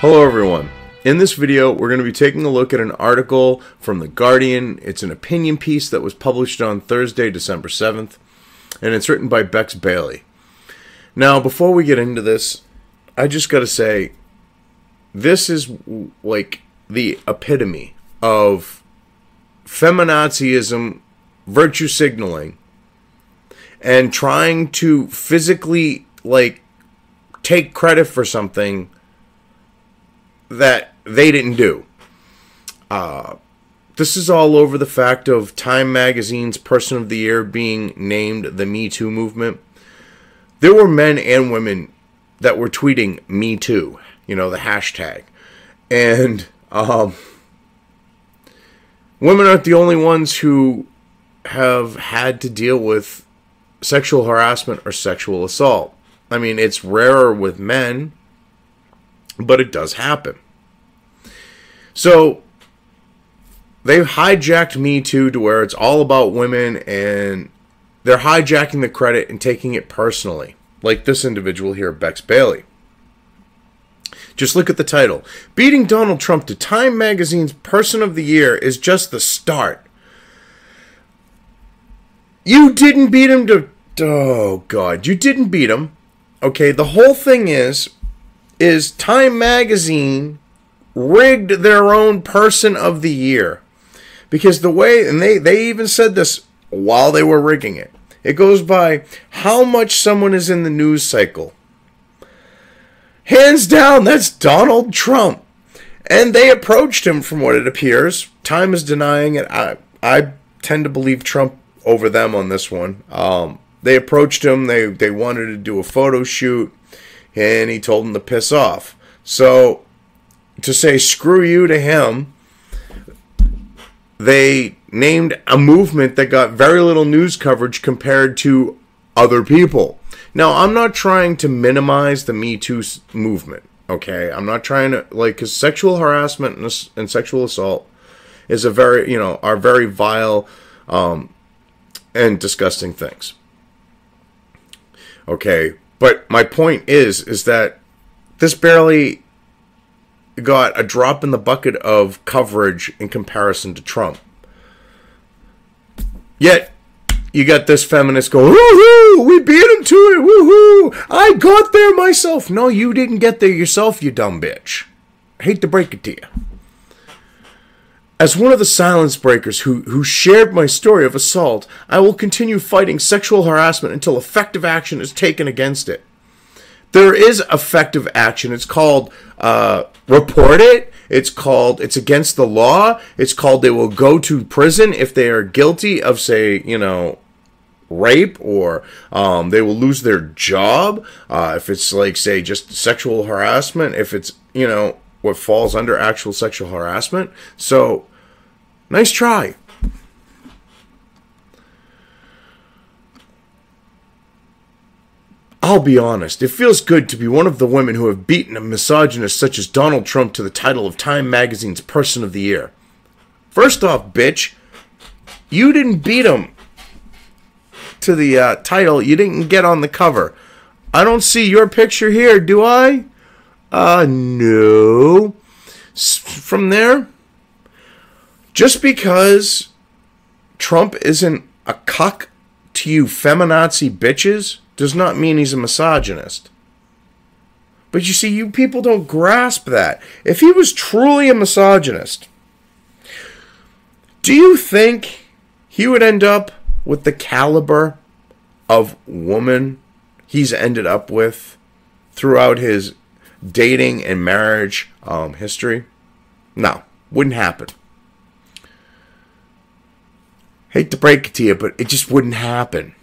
Hello everyone. In this video, we're going to be taking a look at an article from The Guardian. It's an opinion piece that was published on Thursday, December 7th, and it's written by Bex Bailey. Now, before we get into this, I just got to say, this is like the epitome of feminazism, virtue signaling, and trying to physically, take credit for something that they didn't do. This is all over the fact of Time Magazine's Person of the Year being named the Me Too movement. There were men and women that were tweeting Me Too, the hashtag. And women aren't the only ones who have had to deal with sexual harassment or sexual assault. I mean, it's rarer with men, but it does happen. So, they've hijacked Me Too to where it's all about women, and they're hijacking the credit and taking it personally. Like this individual here, Bex Bailey. Just look at the title. Beating Donald Trump to Time Magazine's Person of the Year is just the start. You didn't beat him to... Oh, God. You didn't beat him. Okay, the whole thing is Time Magazine rigged their own Person of the Year. Because the way, and they even said this while they were rigging it, it goes by how much someone is in the news cycle. Hands down, that's Donald Trump. And they approached him, from what it appears. Time is denying it. I tend to believe Trump over them on this one. They approached him. They wanted to do a photo shoot. And he told them to piss off. So, to say screw you to him, they named a movement that got very little news coverage compared to other people. Now, I'm not trying to minimize the Me Too movement, okay? I'm not trying to, because sexual harassment and sexual assault is a very, are very vile and disgusting things. Okay, but my point is that this barely got a drop in the bucket of coverage in comparison to Trump. Yet, you got this feminist going, woohoo, we beat him to it, woohoo, I got there myself. No, you didn't get there yourself, you dumb bitch. I hate to break it to you. As one of the silence breakers who shared my story of assault, I will continue fighting sexual harassment until effective action is taken against it. There is effective action. It's called report it. It's against the law. It's called they will go to prison if they are guilty of, say, rape, or they will lose their job if it's say just sexual harassment, if it's what falls under actual sexual harassment. So nice try. I'll be honest, it feels good to be one of the women who have beaten a misogynist such as Donald Trump to the title of Time Magazine's Person of the Year. First off, bitch, you didn't beat him to the title. You didn't get on the cover. I don't see your picture here, do I? No. From there, just because Trump isn't a cuck to you feminazi bitches does not mean he's a misogynist. But you see, you people don't grasp that. If he was truly a misogynist, do you think he would end up with the caliber of woman he's ended up with throughout his dating and marriage history? No, wouldn't happen. Hate to break it to you, but it just wouldn't happen.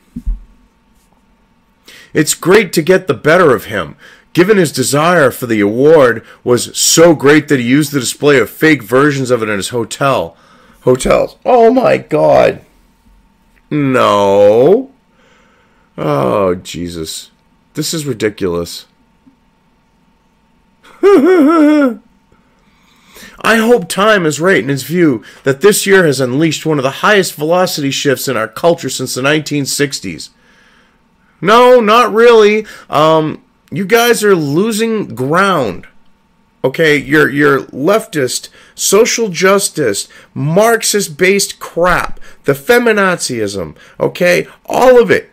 It's great to get the better of him, given his desire for the award was so great that he used the display of fake versions of it in his hotels. Oh my God. No. Oh, Jesus. This is ridiculous. I hope Time is right in his view that this year has unleashed one of the highest velocity shifts in our culture since the 1960s. No, not really. You guys are losing ground. Okay, your leftist, social justice, Marxist-based crap, the feminazism, okay, all of it,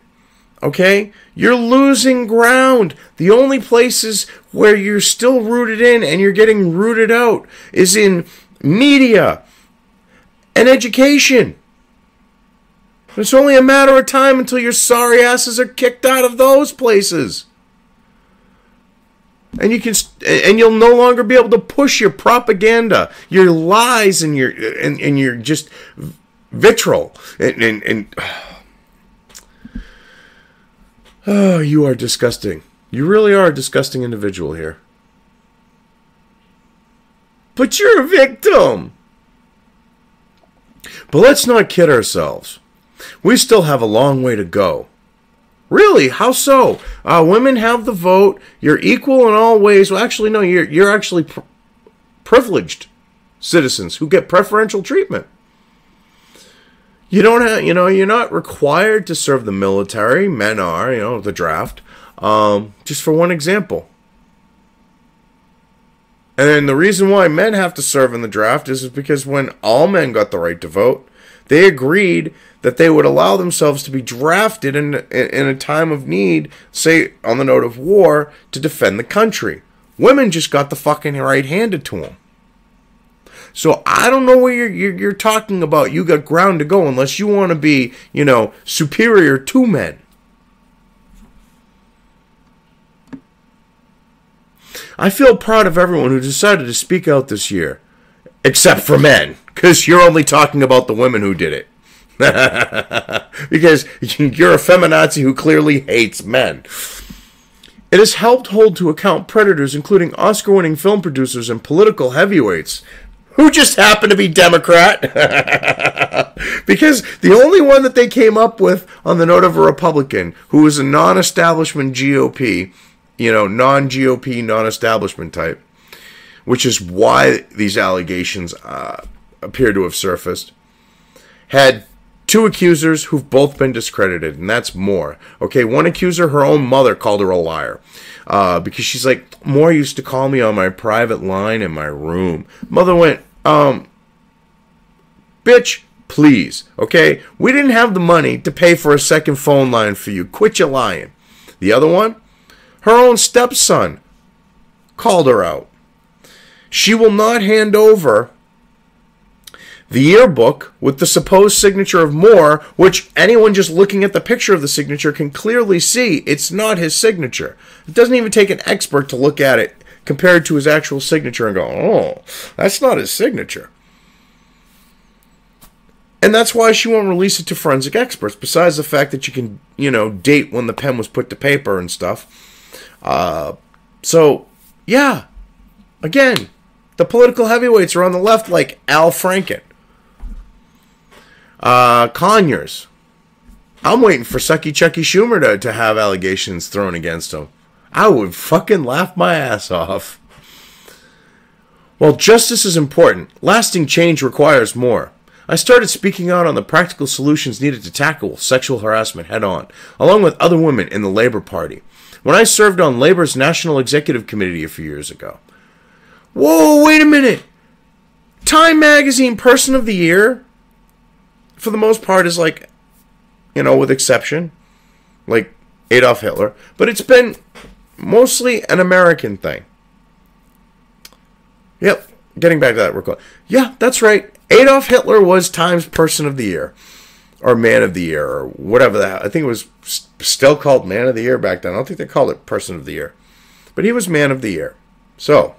okay? You're losing ground. The only places where you're still rooted in and you're getting rooted out is in media and education. It's only a matter of time until your sorry asses are kicked out of those places. And you'll no longer be able to push your propaganda, your lies, and your just vitriol. Oh, you are disgusting. You really are a disgusting individual here. But you're a victim. But let's not kid ourselves. We still have a long way to go. Really? How so? Women have the vote. You're equal in all ways. Well, actually, no. You're actually privileged citizens who get preferential treatment. You don't have, you're not required to serve the military. Men are, the draft. Just for one example. And then the reason why men have to serve in the draft is because when all men got the right to vote, they agreed that they would allow themselves to be drafted in a time of need, say on the note of war, to defend the country. Women just got the fucking right handed to them. So I don't know what you're talking about. You got ground to go unless you want to be, superior to men. I feel proud of everyone who decided to speak out this year. Except for men. Because you're only talking about the women who did it. Because you're a feminazi who clearly hates men. It has helped hold to account predators, including Oscar-winning film producers and political heavyweights, who just happen to be Democrat. Because the only one that they came up with on the note of a Republican, who was a non-establishment GOP, non-GOP, non-establishment type, which is why these allegations appear to have surfaced, had two accusers who've both been discredited, and that's Moore. Okay, one accuser, her own mother, called her a liar. Because she's like, Moore used to call me on my private line in my room. Mother went, bitch, please, okay? We didn't have the money to pay for a second phone line for you. Quit your lying. The other one, her own stepson called her out. She will not hand over the yearbook with the supposed signature of Moore, which anyone just looking at the picture of the signature can clearly see it's not his signature. It doesn't even take an expert to look at it compared to his actual signature and go, oh, that's not his signature. And that's why she won't release it to forensic experts, besides the fact that you can, date when the pen was put to paper and stuff. So, yeah, again, the political heavyweights are on the left like Al Franken. Conyers. I'm waiting for Sucky Chucky Schumer to have allegations thrown against him. I would fucking laugh my ass off. While justice is important, lasting change requires more. I started speaking out on the practical solutions needed to tackle sexual harassment head on, along with other women in the Labor Party, when I served on Labor's National Executive Committee a few years ago. Whoa, wait a minute. Time Magazine Person of the Year, for the most part, is like, with exception, like Adolf Hitler. But it's been mostly an American thing. Yep, getting back to that real quick. Yeah, that's right. Adolf Hitler was Time's Person of the Year. Or Man of the Year, or whatever that. I think it was still called Man of the Year back then. I don't think they called it Person of the Year. But he was Man of the Year. So,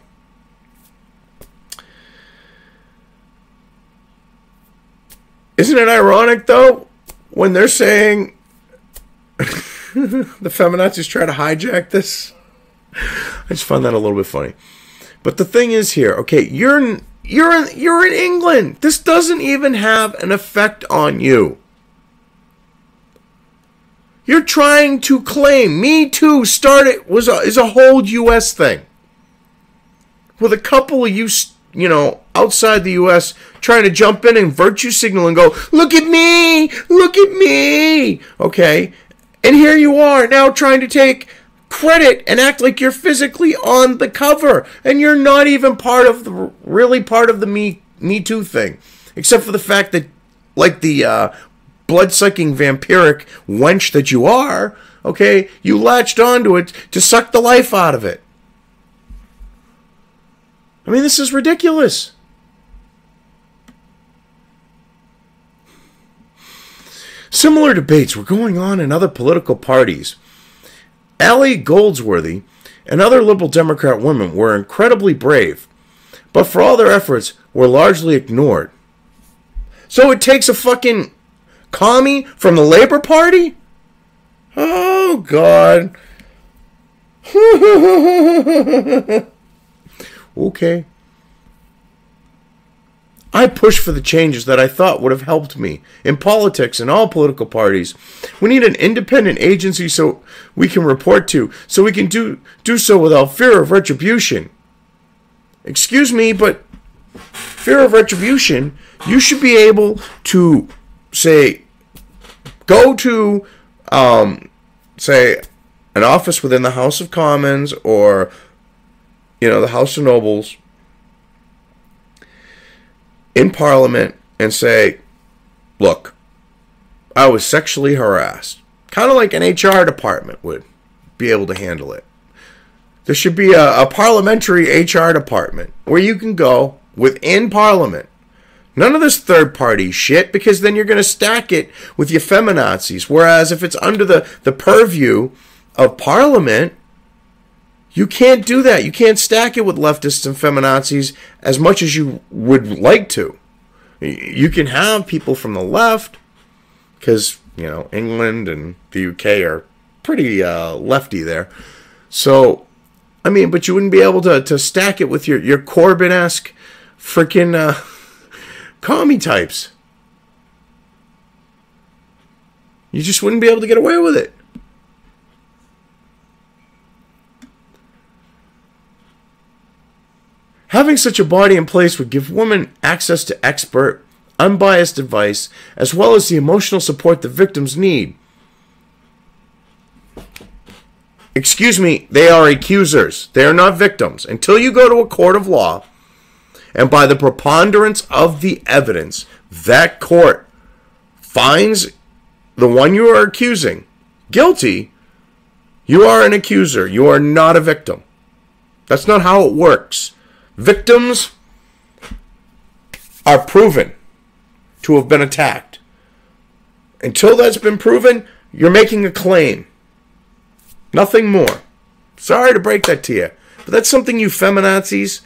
isn't it ironic, though, when they're saying the feminazis try to hijack this? I just find that a little bit funny. But the thing is here, okay, you're in England. This doesn't even have an effect on you. You're trying to claim Me Too is a whole U.S. thing. With a couple of you outside the U.S. trying to jump in and virtue signal and go, look at me, okay? And here you are now trying to take credit and act like you're physically on the cover, and you're not even part of the Me Too thing, except for the fact that, like the blood-sucking vampiric wench that you are, okay, you latched onto it to suck the life out of it. I mean, this is ridiculous. Similar debates were going on in other political parties. Allie Goldsworthy and other liberal Democrat women were incredibly brave, but for all their efforts, were largely ignored. So it takes a fucking commie from the Labor Party? Oh, God. Okay. I pushed for the changes that I thought would have helped me in politics and all political parties. We need an independent agency so we can report to, so we can do so without fear of retribution. Excuse me, but fear of retribution, you should be able to, say, go to, say, an office within the House of Commons or, the House of Nobles, in Parliament, and say, look, I was sexually harassed. Kind of like an HR department would be able to handle it. There should be a parliamentary HR department where you can go within Parliament. None of this third-party shit, because then you're going to stack it with your feminazis. Whereas if it's under the purview of Parliament, you can't do that. You can't stack it with leftists and feminazis as much as you would like to. You can have people from the left, because, England and the UK are pretty lefty there. So, I mean, but you wouldn't be able to stack it with your Corbyn-esque freaking commie types. You just wouldn't be able to get away with it. Having such a body in place would give women access to expert, unbiased advice, as well as the emotional support the victims need. Excuse me, they are accusers. They are not victims. Until you go to a court of law, and by the preponderance of the evidence, that court finds the one you are accusing guilty, you are an accuser. You are not a victim. That's not how it works. Victims are proven to have been attacked. Until that's been proven, you're making a claim. Nothing more. Sorry to break that to you, but that's something you feminazis,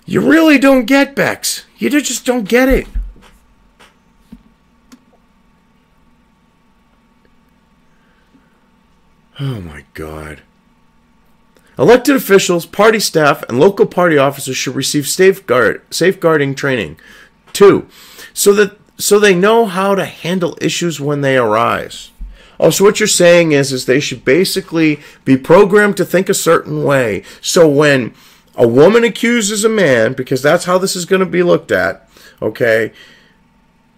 you really don't get, Bex. You just don't get it. Oh my God. Elected officials, party staff, and local party officers should receive safeguarding training, too, so they know how to handle issues when they arise. Oh, so what you're saying is they should basically be programmed to think a certain way. So when a woman accuses a man, because that's how this is going to be looked at, okay,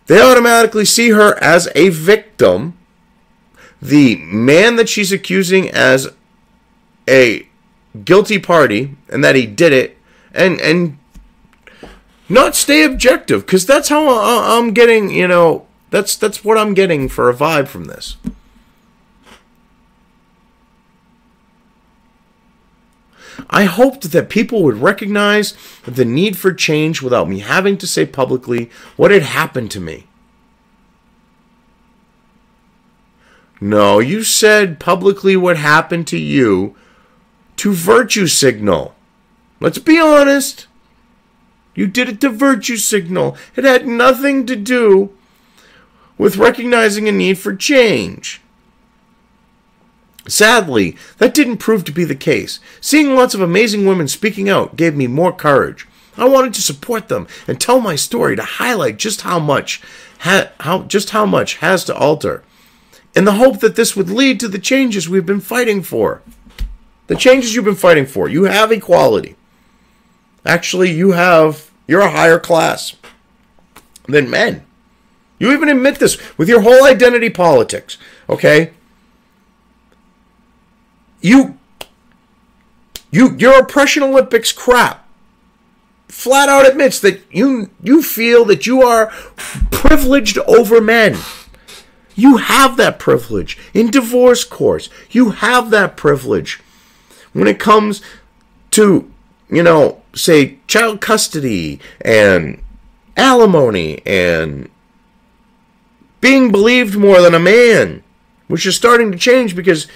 they automatically see her as a victim, the man that she's accusing as a guilty party, and that he did it, and not stay objective, because that's how I'm getting, that's what I'm getting for a vibe from this. I hoped that people would recognize the need for change without me having to say publicly what had happened to me. No, you said publicly what happened to you to virtue signal. Let's be honest. You did it to virtue signal. It had nothing to do with recognizing a need for change. Sadly, that didn't prove to be the case. Seeing lots of amazing women speaking out gave me more courage. I wanted to support them and tell my story to highlight just how much has to alter, in the hope that this would lead to the changes we've been fighting for. The changes you've been fighting for. You have equality. Actually, you're a higher class than men. You even admit this with your whole identity politics, okay? You Your Oppression Olympics crap flat out admits that you feel that you are privileged over men. You have that privilege. In divorce courts, you have that privilege. When it comes to, say, child custody and alimony and being believed more than a man, which is starting to change because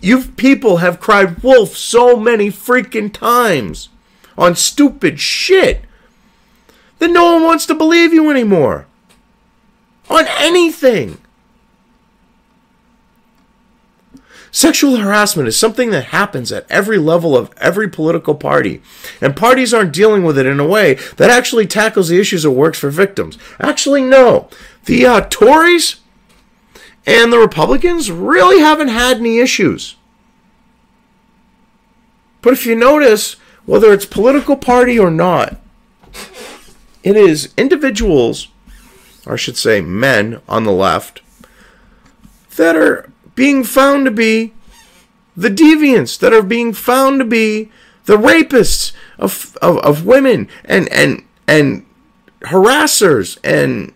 you people have cried wolf so many freaking times on stupid shit that no one wants to believe you anymore. On anything. Sexual harassment is something that happens at every level of every political party. And parties aren't dealing with it in a way that actually tackles the issues or works for victims. Actually, no. The Tories and the Republicans really haven't had any issues. But if you notice, whether it's political party or not, it is individuals, or I should say men on the left, that are being found to be the deviants, that are being found to be the rapists of women and harassers and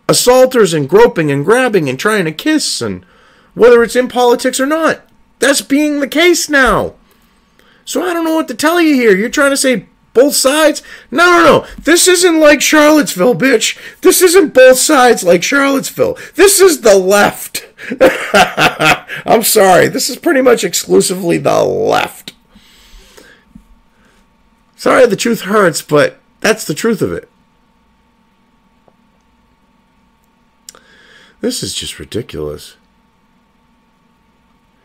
assaulters and groping and grabbing and trying to kiss, and whether it's in politics or not. That's being the case now. So I don't know what to tell you here. You're trying to say both sides? No. This isn't like Charlottesville, bitch. This isn't both sides like Charlottesville. This is the left. I'm sorry. This is pretty much exclusively the left. Sorry the truth hurts, but that's the truth of it. This is just ridiculous.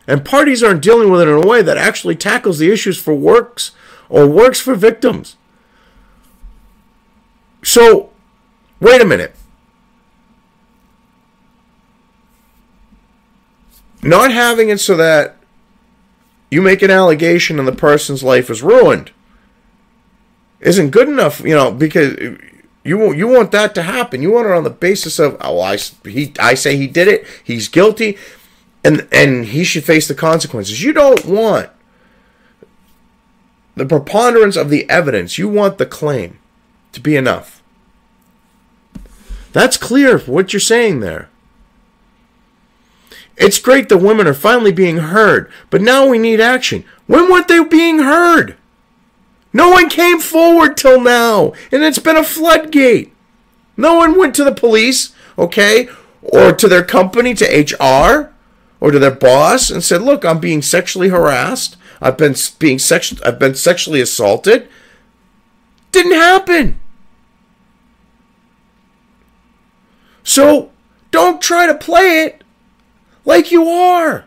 And parties aren't dealing with it in a way that actually tackles the issues for works or works for victims. So, wait a minute. Not having it so that you make an allegation and the person's life is ruined isn't good enough, because you want that to happen. You want it on the basis of, I say he did it, he's guilty, and he should face the consequences. You don't want the preponderance of the evidence. You want the claim to be enough. That's clear for what you're saying there. It's great that women are finally being heard, but now we need action. When weren't they being heard? No one came forward till now, and it's been a floodgate. No one went to the police, okay, or to their company, to HR, or to their boss, and said, "Look, I'm being sexually harassed. I've been sexually assaulted." Didn't happen. So don't try to play it like you are.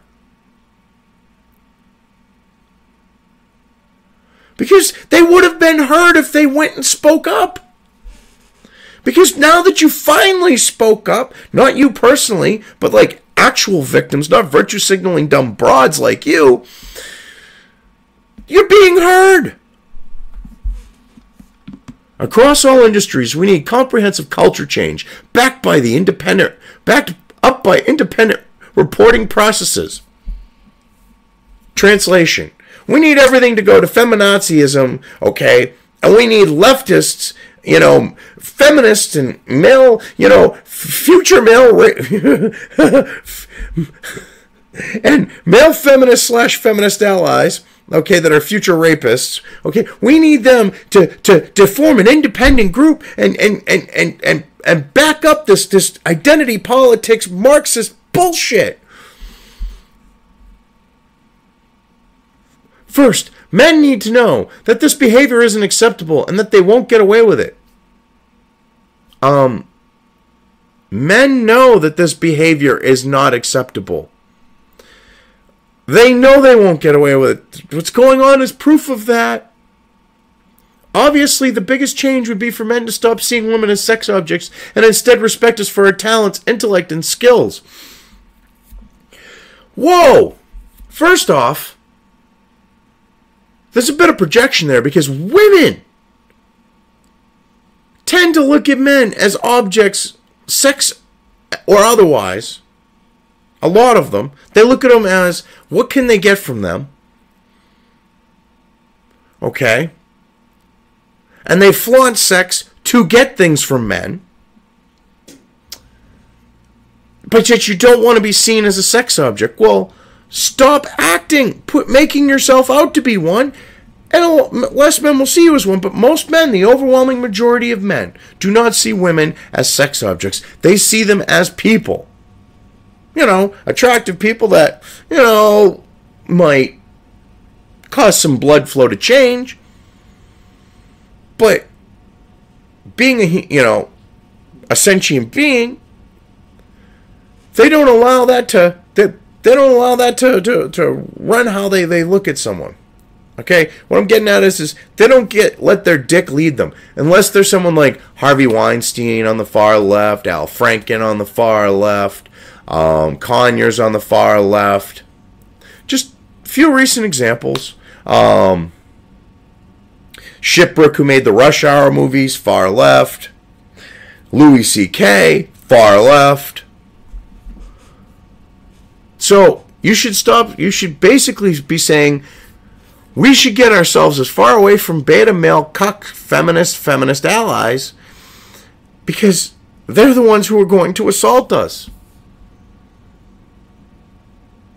Because they would have been heard if they went and spoke up. Because now that you finally spoke up, not you personally, but like actual victims, not virtue signaling dumb broads like you, you're being heard. Across all industries, we need comprehensive culture change, backed up by independent reporting processes. Translation. We need everything to go to feminazism, okay? And we need leftists, feminists and male, future male, and male feminists / feminist allies, okay, that are future rapists, okay? We need them to form an independent group and back up this identity politics Marxist bullshit. First, men need to know that this behavior isn't acceptable and that they won't get away with it. Men know that this behavior is not acceptable. They know they won't get away with it. What's going on is proof of that. Obviously, the biggest change would be for men to stop seeing women as sex objects and instead respect us for our talents, intellect, and skills. Whoa! First off, there's a bit of projection there because women tend to look at men as objects, sex or otherwise. A lot of them. They look at them as, what can they get from them? Okay? And they flaunt sex to get things from men. But yet you don't want to be seen as a sex object. Well, stop acting, making yourself out to be one, and less men will see you as one. But most men, the overwhelming majority of men, do not see women as sex objects. They see them as people. You know, attractive people that, you know, might cause some blood flow to change. But being a sentient being, they don't allow that to run how they look at someone. Okay, what I'm getting at is they don't let their dick lead them, unless there's someone like Harvey Weinstein on the far left, Al Franken on the far left, Conyers on the far left. Just a few recent examples. Shipwreck, who made the Rush Hour movies, far left. Louis C.K., far left. So you should basically be saying, we should get ourselves as far away from beta male cuck feminist allies, because they're the ones who are going to assault us.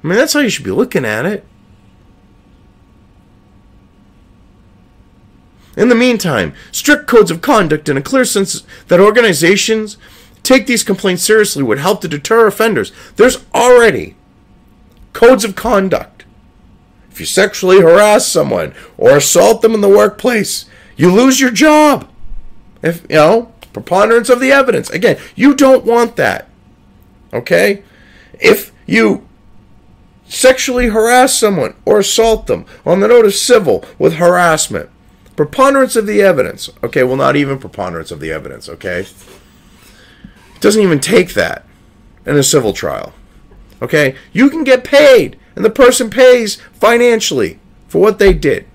I mean, that's how you should be looking at it. In the meantime, strict codes of conduct and a clear sense that organizations take these complaints seriously would help to deter offenders. There's already codes of conduct. If you sexually harass someone or assault them in the workplace, you lose your job. If, preponderance of the evidence. Again, you don't want that. Okay? If you sexually harass someone or assault them on the note of civil with harassment, preponderance of the evidence. Okay, well, not even preponderance of the evidence, okay? It doesn't even take that in a civil trial. Okay? You can get paid, and the person pays financially for what they did.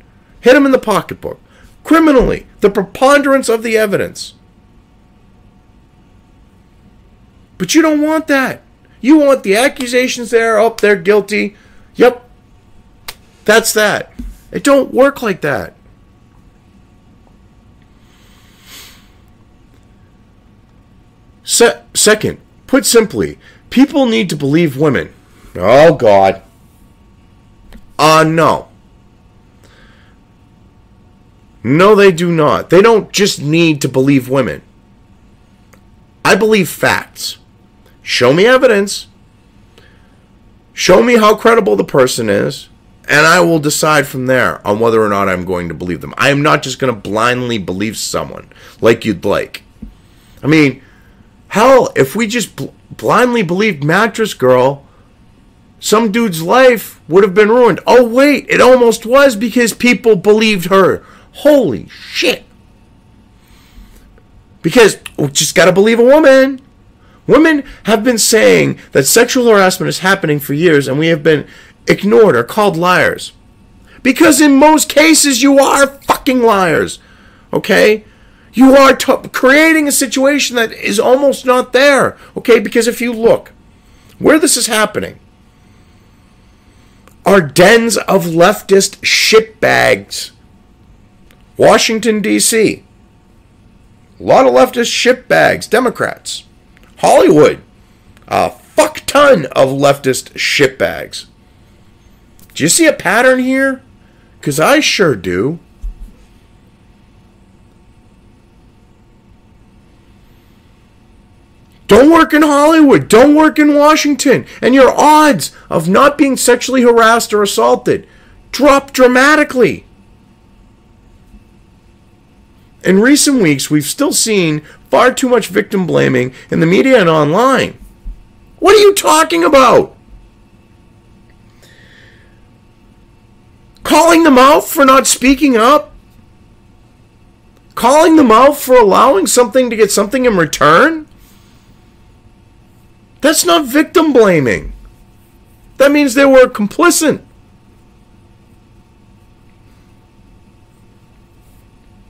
Hit them in the pocketbook. Criminally, the preponderance of the evidence. But you don't want that. You want the accusations there. Oh, they're guilty. Yep. That's that. It don't work like that. Second, put simply, people need to believe women. Oh, God. No. No, they do not. They don't just need to believe women. I believe facts. Show me evidence. Show me how credible the person is, and I will decide from there on whether or not I'm going to believe them. I am not just going to blindly believe someone like you'd like. I mean, hell, if we just blindly believed Mattress Girl, some dude's life would have been ruined. Oh, wait, it almost was because people believed her. Holy shit. Because we just got to believe a woman. Women have been saying that sexual harassment is happening for years, and we have been ignored or called liars. Because in most cases, you are fucking liars. Okay? You are creating a situation that is almost not there. Okay? Because if you look, where this is happening are dens of leftist shitbags. Washington, D.C. A lot of leftist shitbags, Democrats. Hollywood. A fuck ton of leftist shitbags. Do you see a pattern here? Because I sure do. Don't work in Hollywood. Don't work in Washington. And your odds of not being sexually harassed or assaulted drop dramatically. In recent weeks, we've still seen far too much victim blaming in the media and online. What are you talking about? Calling them out for not speaking up? Calling them out for allowing something to get something in return? That's not victim blaming. That means they were complicit.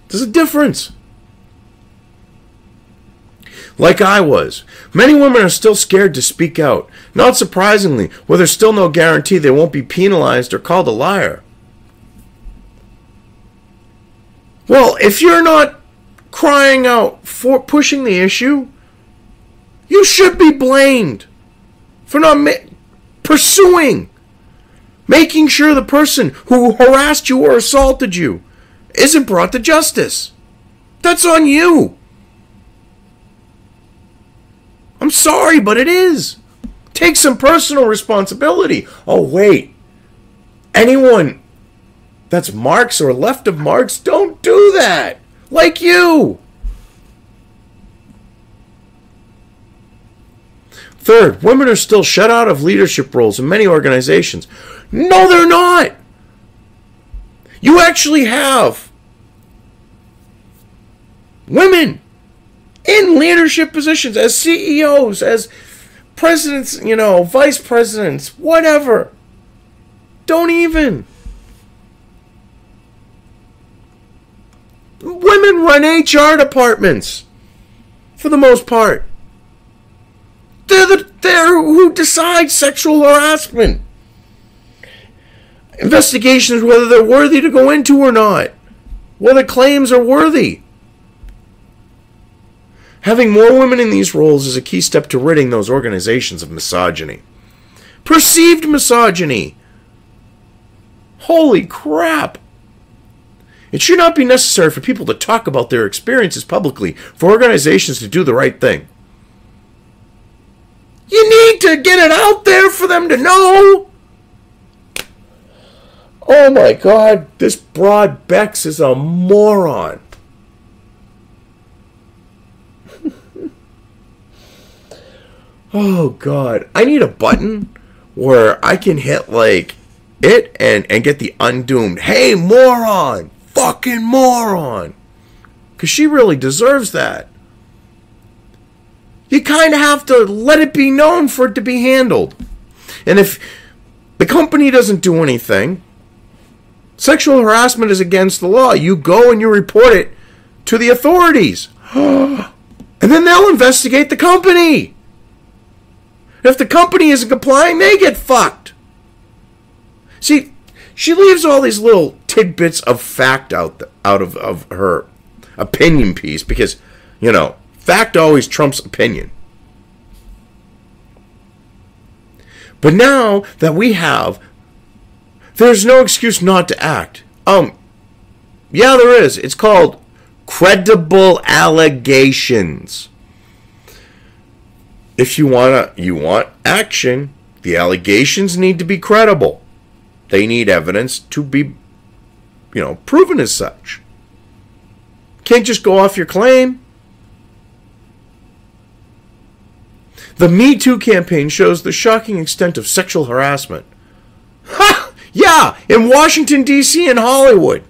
There's a difference. Like I was. Many women are still scared to speak out. Not surprisingly, where there's still no guarantee they won't be penalized or called a liar. Well, if you're not crying out for pushing the issue, you should be blamed for not pursuing, making sure the person who harassed you or assaulted you isn't brought to justice. That's on you. I'm sorry, but it is. Take some personal responsibility. Oh, wait. Anyone that's Marx or left of Marx, don't do that. Like you. Third, women are still shut out of leadership roles in many organizations. No, they're not. You actually have women in leadership positions as CEOs, as presidents, vice presidents, whatever. Don't even. Women run HR departments for the most part. They're who decide sexual harassment. Investigations, whether they're worthy to go into or not. Whether claims are worthy. Having more women in these roles is a key step to ridding those organizations of misogyny. Perceived misogyny. Holy crap. It should not be necessary for people to talk about their experiences publicly for organizations to do the right thing. You need to get it out there for them to know. Oh my God, this broad Bex is a moron. Oh God, I need a button where I can hit like it and get the undoomed. Hey, moron. Fucking moron. Because she really deserves that. You kind of have to let it be known for it to be handled. And if the company doesn't do anything, sexual harassment is against the law. You go and you report it to the authorities. And then they'll investigate the company. If the company isn't complying, they get fucked. See, she leaves all these little tidbits of fact out of her opinion piece because, fact always trumps opinion. But now that we have, there's no excuse not to act. Yeah, there is. It's called credible allegations. If you want action, the allegations need to be credible. They need evidence to be, proven as such. Can't just go off your claim. The Me Too campaign shows the shocking extent of sexual harassment. Ha! Yeah, in Washington, D.C. and Hollywood.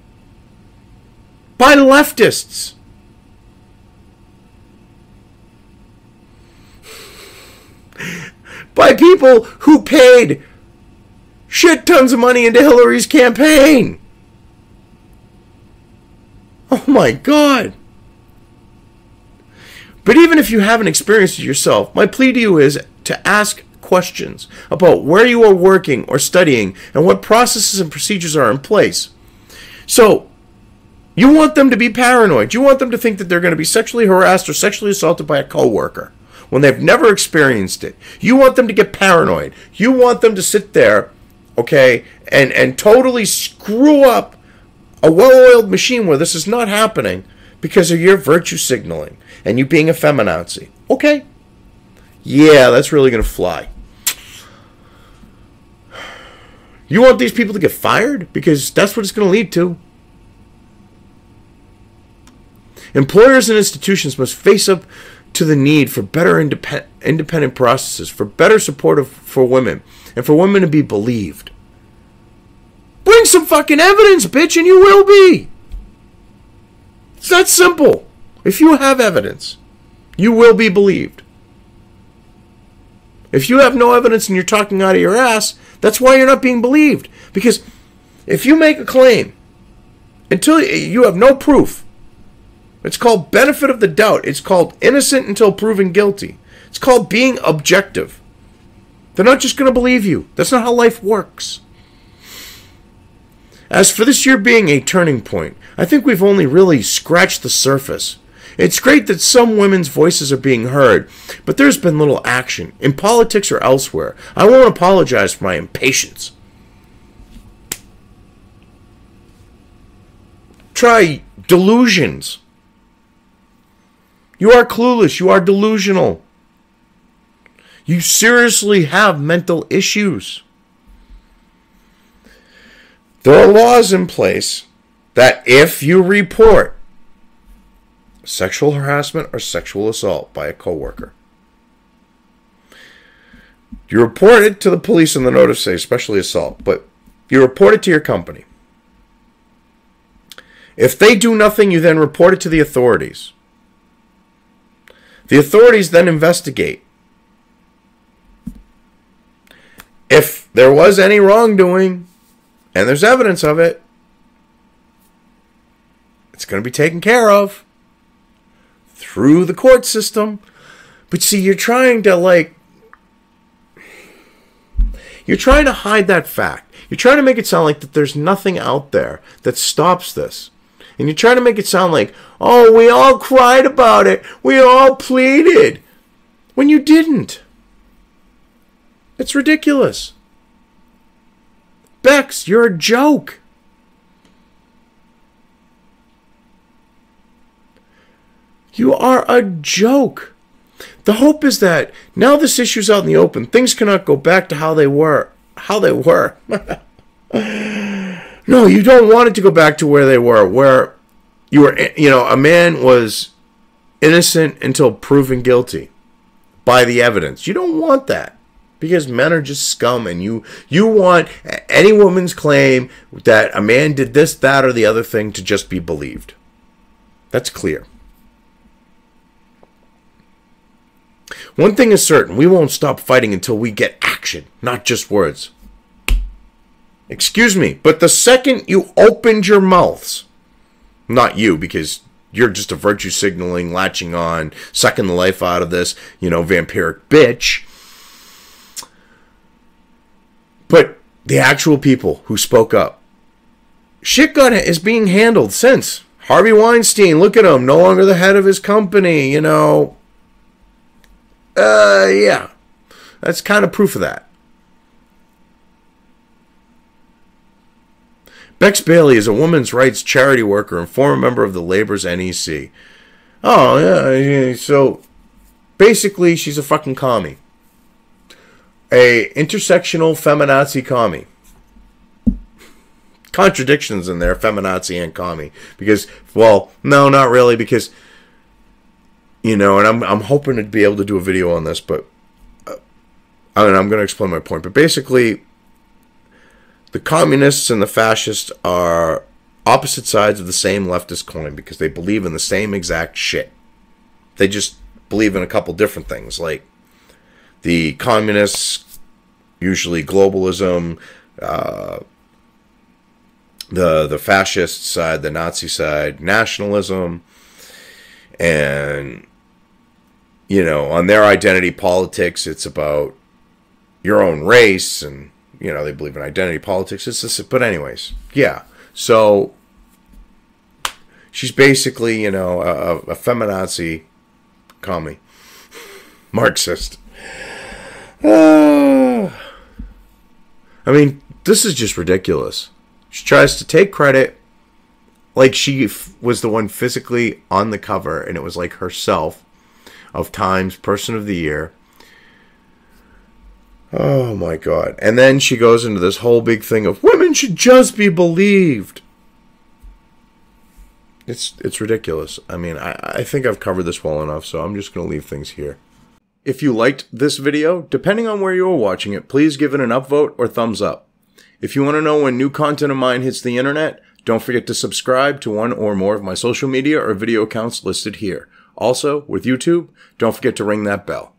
By leftists. By people who paid shit tons of money into Hillary's campaign. Oh my God. But even if you haven't experienced it yourself, my plea to you is to ask questions about where you are working or studying and what processes and procedures are in place. So, you want them to be paranoid. You want them to think that they're going to be sexually harassed or sexually assaulted by a coworker when they've never experienced it. You want them to get paranoid. You want them to sit there, okay, and totally screw up a well-oiled machine where this is not happening because of your virtue signaling and you being a feminazi. Okay. Yeah, that's really going to fly. You want these people to get fired? Because that's what it's going to lead to. Employers and institutions must face up to the need for better independent processes, for better support for women, and for women to be believed. Bring some fucking evidence, bitch, and you will be. It's that simple. If you have evidence, you will be believed. If you have no evidence and you're talking out of your ass, that's why you're not being believed. Because if you make a claim until you have no proof, it's called benefit of the doubt. It's called innocent until proven guilty. It's called being objective. They're not just going to believe you. That's not how life works. As for this year being a turning point, I think we've only really scratched the surface. It's great that some women's voices are being heard, but there's been little action, in politics or elsewhere. I won't apologize for my impatience. Try delusions. You are clueless. You are delusional. You seriously have mental issues. There are laws in place that if you report sexual harassment or sexual assault by a coworker, you report it to the police and the notice say especially assault, but you report it to your company. If they do nothing, you then report it to the authorities. The authorities then investigate. If there was any wrongdoing, and there's evidence of it, it's going to be taken care of through the court system. But see, you're trying to hide that fact. You're trying to make it sound like that there's nothing out there that stops this. And you're trying to make it sound like, oh, we all cried about it. We all pleaded. When you didn't. It's ridiculous. Bex, you're a joke. You are a joke. The hope is that now this issue's out in the open, things cannot go back to how they were. No, you don't want it to go back to where they were, where you were, a man was innocent until proven guilty by the evidence. You don't want that. Because men are just scum, and you want any woman's claim that a man did this, that, or the other thing to just be believed. That's clear. One thing is certain, we won't stop fighting until we get action, not just words. Excuse me, but the second you opened your mouths, not you, because you're just a virtue signaling, latching on, sucking the life out of this, vampiric bitch. But the actual people who spoke up. Shit is being handled since. Harvey Weinstein, look at him, no longer the head of his company, yeah. That's kind of proof of that. Bex Bailey is a women's rights charity worker and former member of the Labor's NEC. Oh, yeah, so basically she's a fucking commie. A intersectional feminazi commie. Contradictions in there, feminazi and commie. Because, well, no, not really, because, and I'm hoping to be able to do a video on this, but I'm going to explain my point. But basically, the communists and the fascists are opposite sides of the same leftist coin because they believe in the same exact shit. They just believe in a couple different things, like the communists, usually globalism, the fascist side, the Nazi side, nationalism, and, on their identity politics, it's about your own race, and, they believe in identity politics. But anyways, yeah. So she's basically, a feminazi commie, Marxist. I mean, this is just ridiculous. She tries to take credit like she was the one physically on the cover, and it was like herself of Time's Person of the Year. Oh my God. And then she goes into this whole big thing of women should just be believed. It's ridiculous. I mean, I think I've covered this well enough, so I'm just going to leave things here. If you liked this video, depending on where you are watching it, please give it an upvote or thumbs up. If you want to know when new content of mine hits the internet, don't forget to subscribe to one or more of my social media or video accounts listed here. Also, with YouTube, don't forget to ring that bell.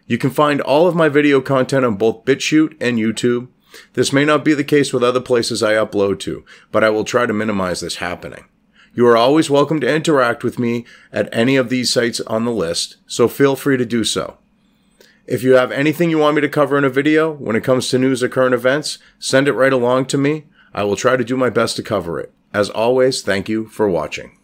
You can find all of my video content on both BitChute and YouTube. This may not be the case with other places I upload to, but I will try to minimize this happening. You are always welcome to interact with me at any of these sites on the list, so feel free to do so. If you have anything you want me to cover in a video when it comes to news or current events, send it right along to me. I will try to do my best to cover it. As always, thank you for watching.